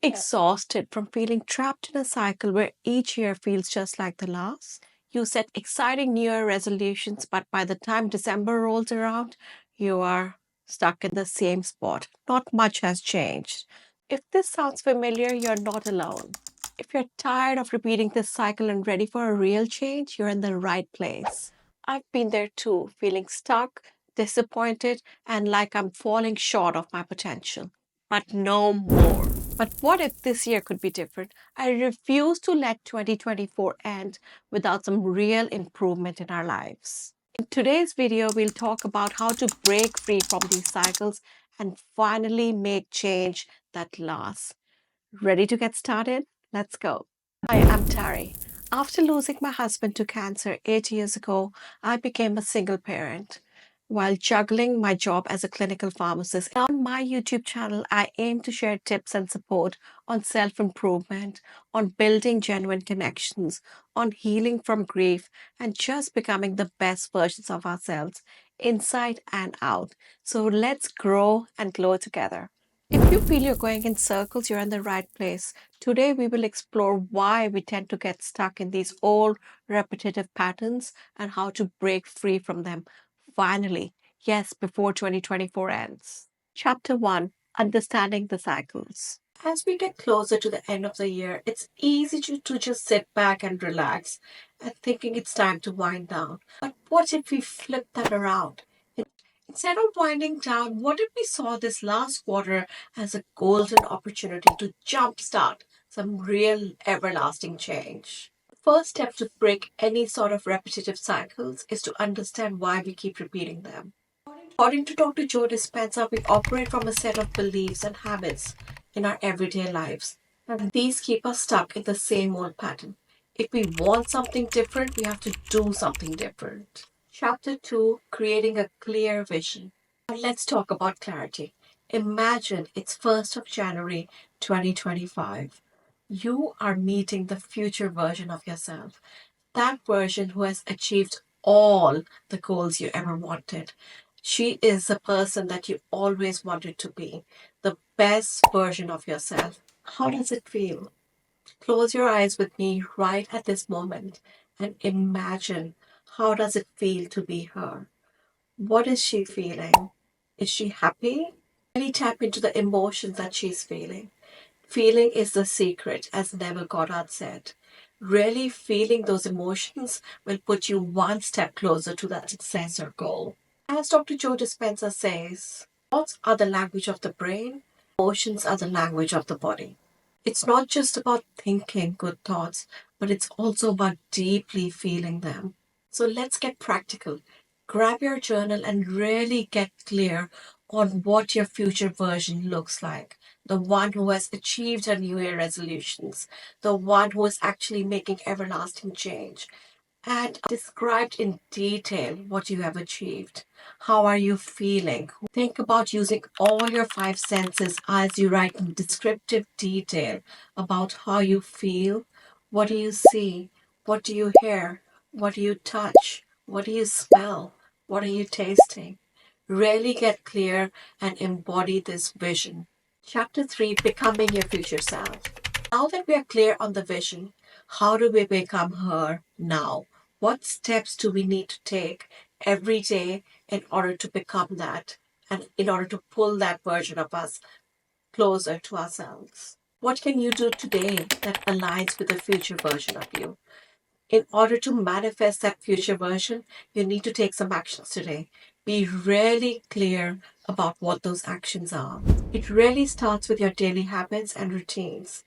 Exhausted from feeling trapped in a cycle where each year feels just like the last? You set exciting New Year resolutions, but by the time December rolls around, you are stuck in the same spot. Not much has changed. If this sounds familiar, you're not alone. If you're tired of repeating this cycle and ready for a real change, you're in the right place. I've been there too, feeling stuck, disappointed, and like I'm falling short of my potential. But no more. But what if this year could be different? I refuse to let 2024 end without some real improvement in our lives. In today's video, we'll talk about how to break free from these cycles and finally make change that lasts. Ready to get started? Let's go. Hi, I'm Tari. After losing my husband to cancer 8 years ago, I became a single parent while juggling my job as a clinical pharmacist. On my YouTube channel, I aim to share tips and support on self improvement, on building genuine connections, on healing from grief, and just becoming the best versions of ourselves, inside and out. So let's grow and glow together. If you feel you're going in circles, you're in the right place. Today, we will explore why we tend to get stuck in these old repetitive patterns and how to break free from them. Finally, yes, before 2024 ends. Chapter 1: Understanding the Cycles. As we get closer to the end of the year, it's easy to just sit back and relax and thinking it's time to wind down. But what if we flip that around? Instead of winding down, what if we saw this last quarter as a golden opportunity to jumpstart some real everlasting change? The first step to break any sort of repetitive cycles is to understand why we keep repeating them. According to Dr. Joe Dispenza, we operate from a set of beliefs and habits in our everyday lives, and these keep us stuck in the same old pattern. If we want something different, we have to do something different. Chapter 2: Creating a Clear Vision. Now let's talk about clarity. Imagine it's 1st of January 2025. You are meeting the future version of yourself, that version who has achieved all the goals you ever wanted. She is the person that you always wanted to be, the best version of yourself. How does it feel? Close your eyes with me right at this moment and imagine, how does it feel to be her? What is she feeling? Is she happy? Really tap into the emotions that she's feeling. Feeling is the secret, as Neville Goddard said. Really feeling those emotions will put you one step closer to that success or goal. As Dr. Joe Dispenza says, thoughts are the language of the brain, emotions are the language of the body. It's not just about thinking good thoughts, but it's also about deeply feeling them. So let's get practical. Grab your journal and really get clear on what your future version looks like. The one who has achieved her New Year resolutions, the one who is actually making everlasting change, and described in detail what you have achieved. How are you feeling? Think about using all your five senses as you write in descriptive detail about how you feel. What do you see? What do you hear? What do you touch? What do you smell? What are you tasting? Really get clear and embody this vision. Chapter 3: Becoming Your Future Self. Now that we are clear on the vision, how do we become her now? What steps do we need to take every day in order to become that and in order to pull that version of us closer to ourselves? What can you do today that aligns with the future version of you? In order to manifest that future version, you need to take some actions today. Be really clear about what those actions are. It really starts with your daily habits and routines.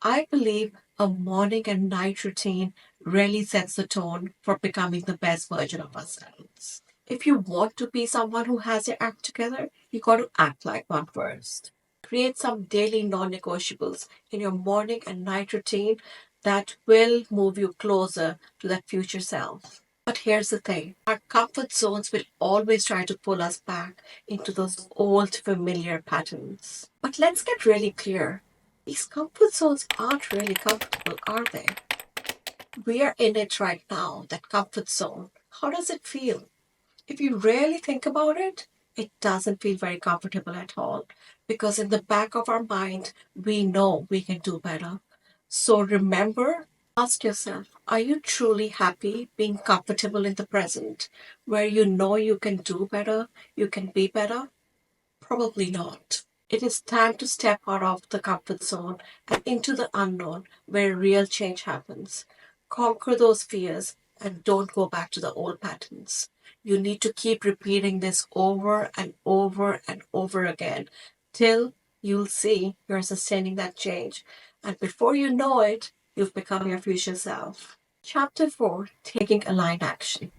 I believe a morning and night routine really sets the tone for becoming the best version of ourselves. If you want to be someone who has their act together, you got to act like one first. Create some daily non negotiables in your morning and night routine that will move you closer to that future self. But here's the thing, our comfort zones will always try to pull us back into those old familiar patterns. But let's get really clear. These comfort zones aren't really comfortable, are they? We are in it right now, that comfort zone. How does it feel? If you really think about it, it doesn't feel very comfortable at all. because in the back of our mind, we know we can do better. So remember, ask yourself, are you truly happy being comfortable in the present, where you know you can do better, you can be better? Probably not. It is time to step out of the comfort zone and into the unknown where real change happens. Conquer those fears and don't go back to the old patterns. You need to keep repeating this over and over and over again till you'll see you're sustaining that change. And before you know it, you've become your future self. Chapter 4, Taking Aligned Action.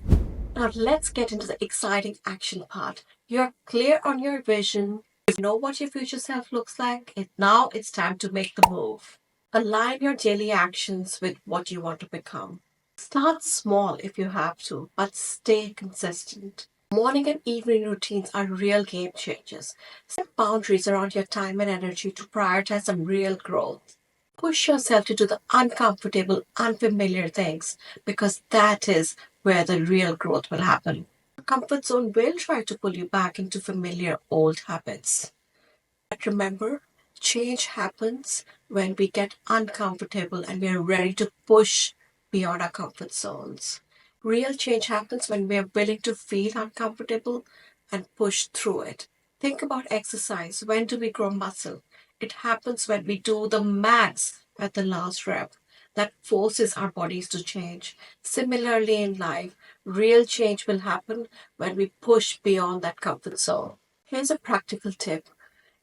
Now let's get into the exciting action part. You're clear on your vision. You know what your future self looks like. Now it's time to make the move. Align your daily actions with what you want to become. Start small if you have to, but stay consistent. Morning and evening routines are real game changers. Set boundaries around your time and energy to prioritize some real growth. Push yourself to do the uncomfortable, unfamiliar things because that is where the real growth will happen. Comfort zone will try to pull you back into familiar old habits. But remember, change happens when we get uncomfortable and we are ready to push beyond our comfort zones. Real change happens when we are willing to feel uncomfortable and push through it. Think about exercise. When do we grow muscle? It happens when we do the max at the last rep. That forces our bodies to change. Similarly, in life, real change will happen when we push beyond that comfort zone. Here's a practical tip.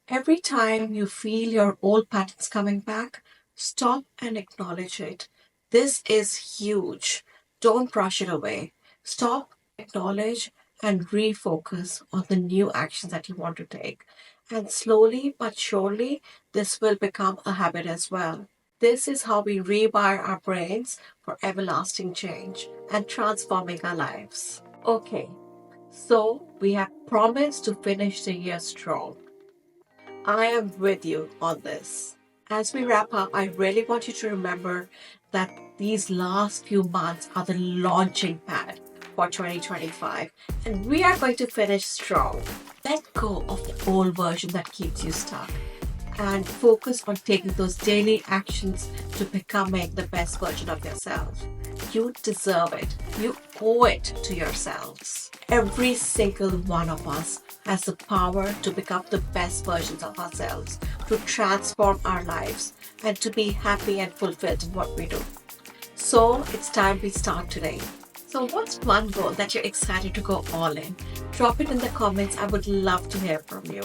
Every time you feel your old patterns coming back, stop and acknowledge it. This is huge. Don't brush it away. Stop, acknowledge, and refocus on the new actions that you want to take. And slowly but surely, this will become a habit as well. This is how we rewire our brains for everlasting change and transforming our lives. Okay, so we have promised to finish the year strong. I am with you on this. As we wrap up, I really want you to remember that these last few months are the launching pad for 2025, and we are going to finish strong. Let go of the old version that keeps you stuck and focus on taking those daily actions to becoming the best version of yourself. You deserve it. You owe it to yourselves. Every single one of us has the power to become the best versions of ourselves, to transform our lives, and to be happy and fulfilled in what we do. So it's time we start today. So, what's one goal that you're excited to go all in? Drop it in the comments. I would love to hear from you.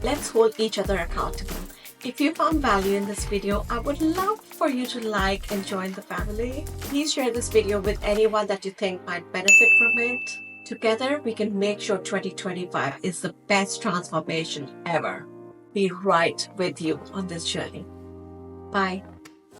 Let's hold each other accountable. If you found value in this video, I would love for you to like and join the family. Please share this video with anyone that you think might benefit from it. Together, we can make sure 2025 is the best transformation ever. Be right with you on this journey. Bye.